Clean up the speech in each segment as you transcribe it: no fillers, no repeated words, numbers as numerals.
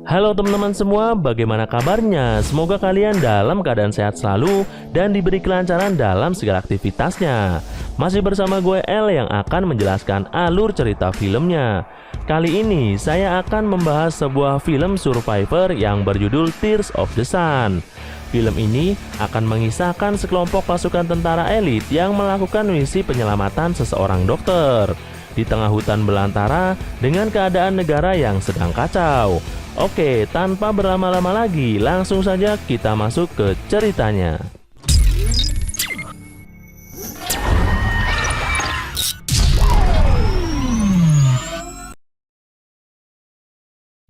Halo teman-teman semua, bagaimana kabarnya? Semoga kalian dalam keadaan sehat selalu dan diberi kelancaran dalam segala aktivitasnya. Masih bersama gue El yang akan menjelaskan alur cerita filmnya. Kali ini saya akan membahas sebuah film survivor yang berjudul Tears of the Sun. Film ini akan mengisahkan sekelompok pasukan tentara elit yang melakukan misi penyelamatan seseorang dokter di tengah hutan belantara dengan keadaan negara yang sedang kacau. Oke, tanpa berlama-lama lagi, langsung saja kita masuk ke ceritanya.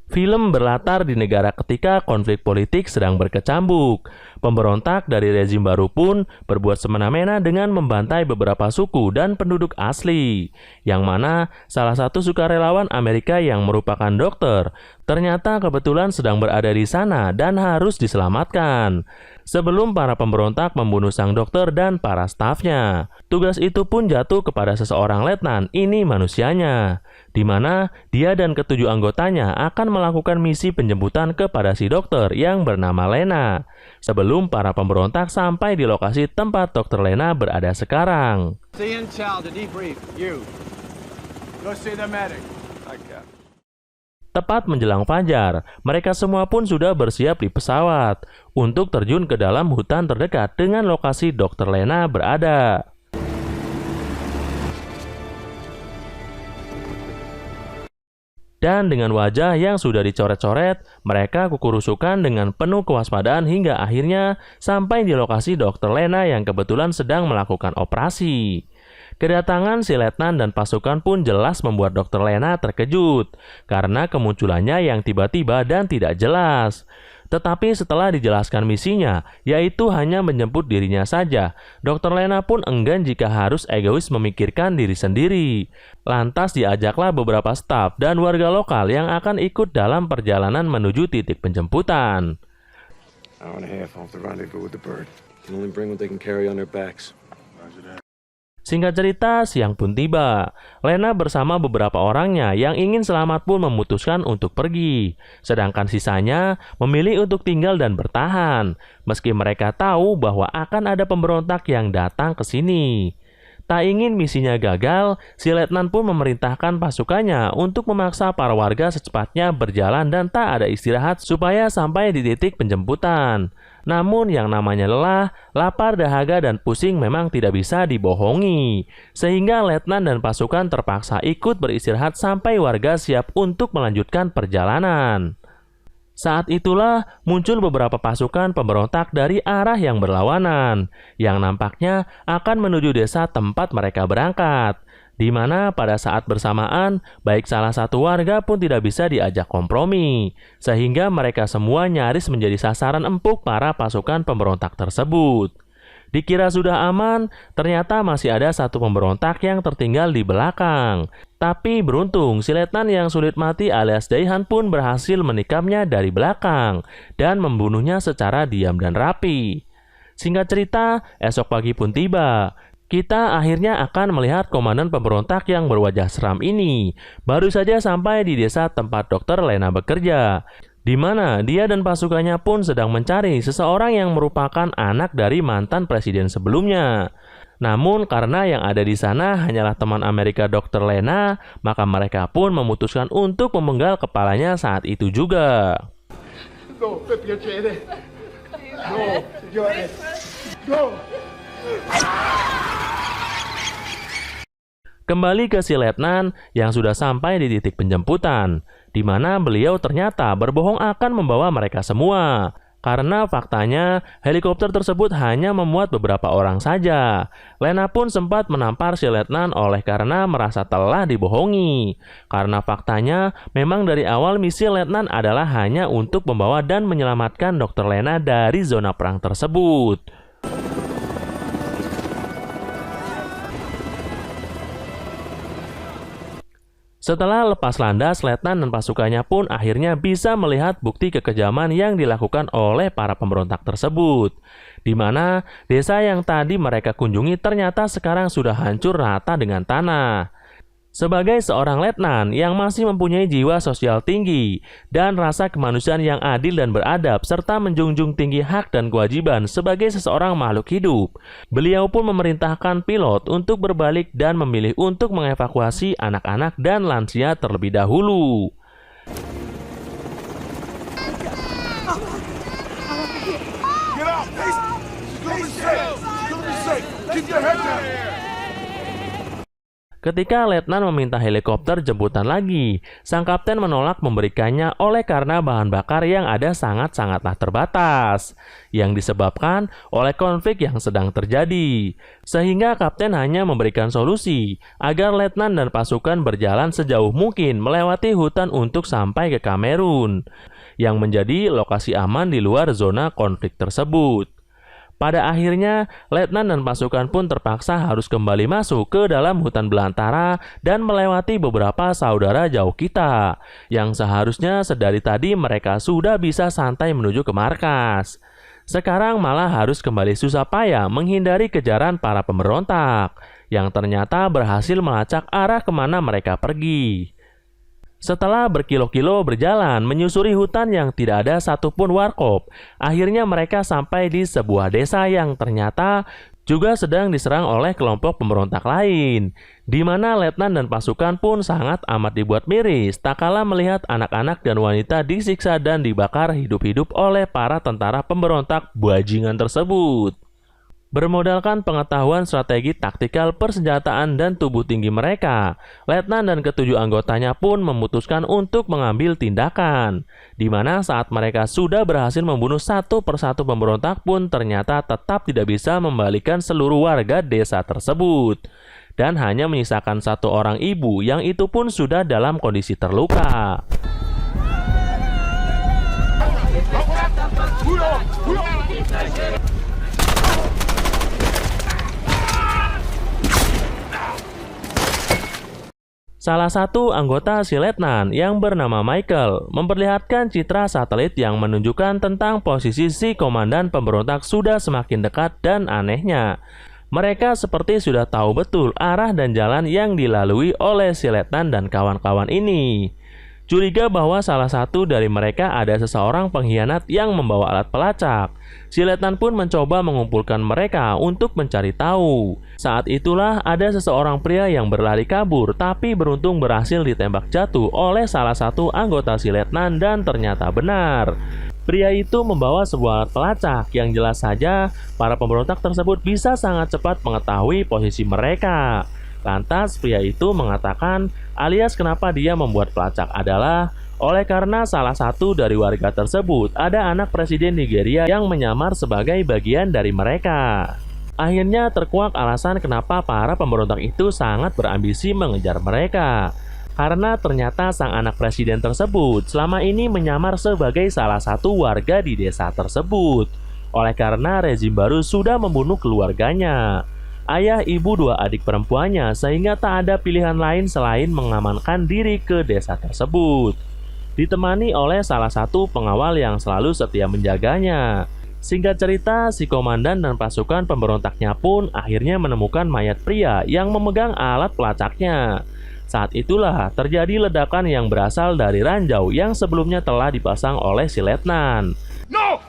Film berlatar di negara ketika konflik politik sedang berkecambuk. Pemberontak dari rezim baru pun berbuat semena-mena dengan membantai beberapa suku dan penduduk asli. Yang mana salah satu sukarelawan Amerika yang merupakan dokter ternyata kebetulan sedang berada di sana dan harus diselamatkan. Sebelum para pemberontak membunuh sang dokter dan para stafnya, tugas itu pun jatuh kepada seseorang letnan, ini manusianya, di mana dia dan ketujuh anggotanya akan melakukan misi penjemputan kepada si dokter yang bernama Lena, sebelum para pemberontak sampai di lokasi tempat dokter Lena berada sekarang. Tepat menjelang fajar, mereka semua pun sudah bersiap di pesawat untuk terjun ke dalam hutan terdekat dengan lokasi dokter Lena berada. Dan dengan wajah yang sudah dicoret-coret, mereka kukurusukan dengan penuh kewaspadaan hingga akhirnya sampai di lokasi dokter Lena yang kebetulan sedang melakukan operasi. Kedatangan si letnan dan pasukan pun jelas membuat dokter Lena terkejut karena kemunculannya yang tiba-tiba dan tidak jelas. Tetapi setelah dijelaskan misinya, yaitu hanya menjemput dirinya saja, dokter Lena pun enggan jika harus egois memikirkan diri sendiri. Lantas diajaklah beberapa staf dan warga lokal yang akan ikut dalam perjalanan menuju titik penjemputan. Singkat cerita, siang pun tiba. Lena bersama beberapa orangnya yang ingin selamat pun memutuskan untuk pergi. Sedangkan sisanya memilih untuk tinggal dan bertahan, meski mereka tahu bahwa akan ada pemberontak yang datang ke sini. Tak ingin misinya gagal, si letnan pun memerintahkan pasukannya untuk memaksa para warga secepatnya berjalan dan tak ada istirahat supaya sampai di titik penjemputan. Namun yang namanya lelah, lapar, dahaga, dan pusing memang tidak bisa dibohongi. Sehingga letnan dan pasukan terpaksa ikut beristirahat sampai warga siap untuk melanjutkan perjalanan. Saat itulah muncul beberapa pasukan pemberontak dari arah yang berlawanan, yang nampaknya akan menuju desa tempat mereka berangkat, di mana pada saat bersamaan, baik salah satu warga pun tidak bisa diajak kompromi, sehingga mereka semua nyaris menjadi sasaran empuk para pasukan pemberontak tersebut. Dikira sudah aman, ternyata masih ada satu pemberontak yang tertinggal di belakang. Tapi beruntung, si letnan yang sulit mati alias Daihan pun berhasil menikamnya dari belakang dan membunuhnya secara diam dan rapi. Singkat cerita, esok pagi pun tiba. Kita akhirnya akan melihat komandan pemberontak yang berwajah seram ini baru saja sampai di desa tempat dokter Lena bekerja, di mana dia dan pasukannya pun sedang mencari seseorang yang merupakan anak dari mantan presiden sebelumnya. Namun karena yang ada di sana hanyalah teman Amerika dokter Lena, maka mereka pun memutuskan untuk memenggal kepalanya saat itu juga. Kembali ke si letnan yang sudah sampai di titik penjemputan, di mana beliau ternyata berbohong akan membawa mereka semua. Karena faktanya helikopter tersebut hanya memuat beberapa orang saja. Lena pun sempat menampar si letnan oleh karena merasa telah dibohongi. Karena faktanya memang dari awal misi letnan adalah hanya untuk membawa dan menyelamatkan dokter Lena dari zona perang tersebut. Setelah lepas landas, letnan dan pasukannya pun akhirnya bisa melihat bukti kekejaman yang dilakukan oleh para pemberontak tersebut, di mana desa yang tadi mereka kunjungi ternyata sekarang sudah hancur rata dengan tanah. Sebagai seorang letnan yang masih mempunyai jiwa sosial tinggi dan rasa kemanusiaan yang adil dan beradab serta menjunjung tinggi hak dan kewajiban sebagai seseorang makhluk hidup, beliau pun memerintahkan pilot untuk berbalik dan memilih untuk mengevakuasi anak-anak dan lansia terlebih dahulu. Ketika letnan meminta helikopter jemputan lagi, sang kapten menolak memberikannya oleh karena bahan bakar yang ada sangat-sangatlah terbatas, yang disebabkan oleh konflik yang sedang terjadi. Sehingga kapten hanya memberikan solusi agar letnan dan pasukan berjalan sejauh mungkin melewati hutan untuk sampai ke Kamerun, yang menjadi lokasi aman di luar zona konflik tersebut. Pada akhirnya, letnan dan pasukan pun terpaksa harus kembali masuk ke dalam hutan belantara dan melewati beberapa saudara jauh kita, yang seharusnya sedari tadi mereka sudah bisa santai menuju ke markas. Sekarang malah harus kembali susah payah menghindari kejaran para pemberontak, yang ternyata berhasil melacak arah kemana mereka pergi. Setelah berkilo-kilo berjalan menyusuri hutan yang tidak ada satupun warkop, akhirnya mereka sampai di sebuah desa yang ternyata juga sedang diserang oleh kelompok pemberontak lain, di mana letnan dan pasukan pun sangat amat dibuat miris tak kalah melihat anak-anak dan wanita disiksa dan dibakar hidup-hidup oleh para tentara pemberontak bajingan tersebut. Bermodalkan pengetahuan strategi taktikal persenjataan dan tubuh tinggi mereka, letnan dan ketujuh anggotanya pun memutuskan untuk mengambil tindakan, di mana saat mereka sudah berhasil membunuh satu persatu pemberontak pun ternyata tetap tidak bisa membalikan seluruh warga desa tersebut, dan hanya menyisakan satu orang ibu yang itu pun sudah dalam kondisi terluka. Salah satu anggota si letnan yang bernama Michael memperlihatkan citra satelit yang menunjukkan tentang posisi si komandan pemberontak sudah semakin dekat dan anehnya, mereka seperti sudah tahu betul arah dan jalan yang dilalui oleh si letnan dan kawan-kawan ini. Curiga bahwa salah satu dari mereka ada seseorang pengkhianat yang membawa alat pelacak. Si letnan pun mencoba mengumpulkan mereka untuk mencari tahu. Saat itulah ada seseorang pria yang berlari kabur tapi beruntung berhasil ditembak jatuh oleh salah satu anggota si letnan dan ternyata benar. Pria itu membawa sebuah alat pelacak yang jelas saja para pemberontak tersebut bisa sangat cepat mengetahui posisi mereka. Lantas pria itu mengatakan alias kenapa dia membuat pelacak adalah oleh karena salah satu dari warga tersebut ada anak presiden Nigeria yang menyamar sebagai bagian dari mereka. Akhirnya terkuak alasan kenapa para pemberontak itu sangat berambisi mengejar mereka. Karena ternyata sang anak presiden tersebut selama ini menyamar sebagai salah satu warga di desa tersebut. Oleh karena rezim baru sudah membunuh keluarganya, ayah, ibu, dua adik perempuannya, sehingga tak ada pilihan lain selain mengamankan diri ke desa tersebut. Ditemani oleh salah satu pengawal yang selalu setia menjaganya. Singkat cerita, si komandan dan pasukan pemberontaknya pun akhirnya menemukan mayat pria yang memegang alat pelacaknya. Saat itulah terjadi ledakan yang berasal dari ranjau yang sebelumnya telah dipasang oleh si letnan. No!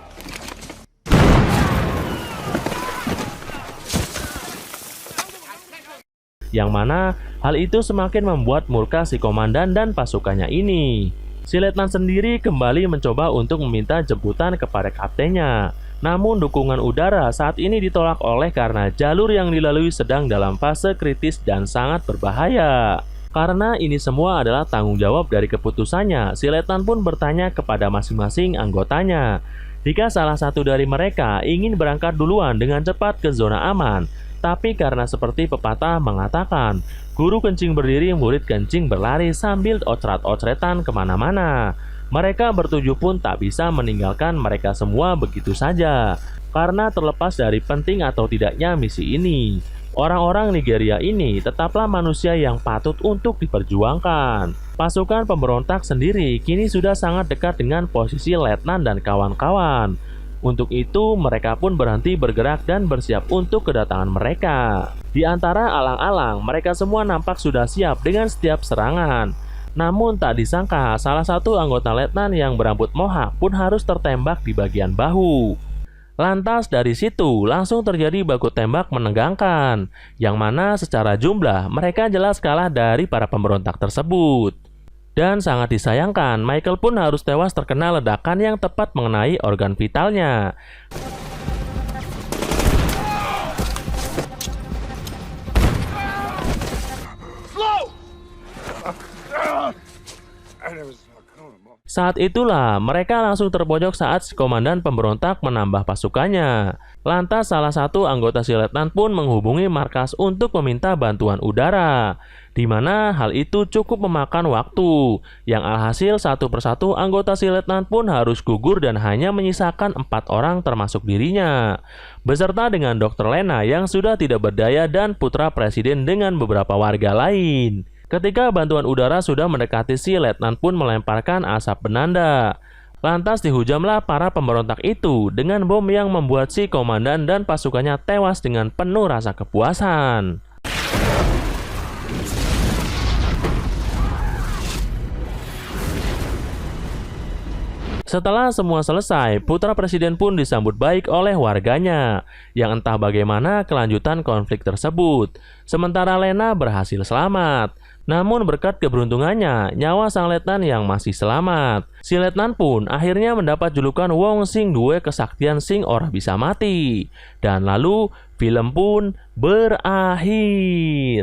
Yang mana hal itu semakin membuat murka si komandan dan pasukannya ini. Si letnan sendiri kembali mencoba untuk meminta jemputan kepada kaptennya. Namun dukungan udara saat ini ditolak oleh karena jalur yang dilalui sedang dalam fase kritis dan sangat berbahaya. Karena ini semua adalah tanggung jawab dari keputusannya, si letnan pun bertanya kepada masing-masing anggotanya. Jika salah satu dari mereka ingin berangkat duluan dengan cepat ke zona aman, tapi karena seperti pepatah mengatakan, guru kencing berdiri, murid kencing berlari sambil ocret-ocretan kemana-mana. Mereka bertujuh pun tak bisa meninggalkan mereka semua begitu saja. Karena terlepas dari penting atau tidaknya misi ini, orang-orang Nigeria ini tetaplah manusia yang patut untuk diperjuangkan. Pasukan pemberontak sendiri kini sudah sangat dekat dengan posisi letnan dan kawan-kawan. Untuk itu, mereka pun berhenti bergerak dan bersiap untuk kedatangan mereka. Di antara alang-alang, mereka semua nampak sudah siap dengan setiap serangan. Namun tak disangka, salah satu anggota letnan yang berambut mohak pun harus tertembak di bagian bahu. Lantas dari situ langsung terjadi baku tembak menegangkan, yang mana secara jumlah mereka jelas kalah dari para pemberontak tersebut. Dan sangat disayangkan, Michael pun harus tewas terkena ledakan yang tepat mengenai organ vitalnya. Saat itulah mereka langsung terpojok saat si komandan pemberontak menambah pasukannya. Lantas salah satu anggota si letnan pun menghubungi markas untuk meminta bantuan udara, di mana hal itu cukup memakan waktu, yang alhasil satu persatu anggota si letnan pun harus gugur dan hanya menyisakan 4 orang termasuk dirinya, beserta dengan Dr. Lena yang sudah tidak berdaya dan putra presiden dengan beberapa warga lain. Ketika bantuan udara sudah mendekati, si letnan pun melemparkan asap penanda. Lantas dihujamlah para pemberontak itu dengan bom yang membuat si komandan dan pasukannya tewas dengan penuh rasa kepuasan. Setelah semua selesai, putra presiden pun disambut baik oleh warganya, yang entah bagaimana kelanjutan konflik tersebut. Sementara Lena berhasil selamat. Namun berkat keberuntungannya, nyawa sang letnan yang masih selamat. Si letnan pun akhirnya mendapat julukan Wong Sing Due Kesaktian Sing Ora Bisa Mati. Dan lalu film pun berakhir.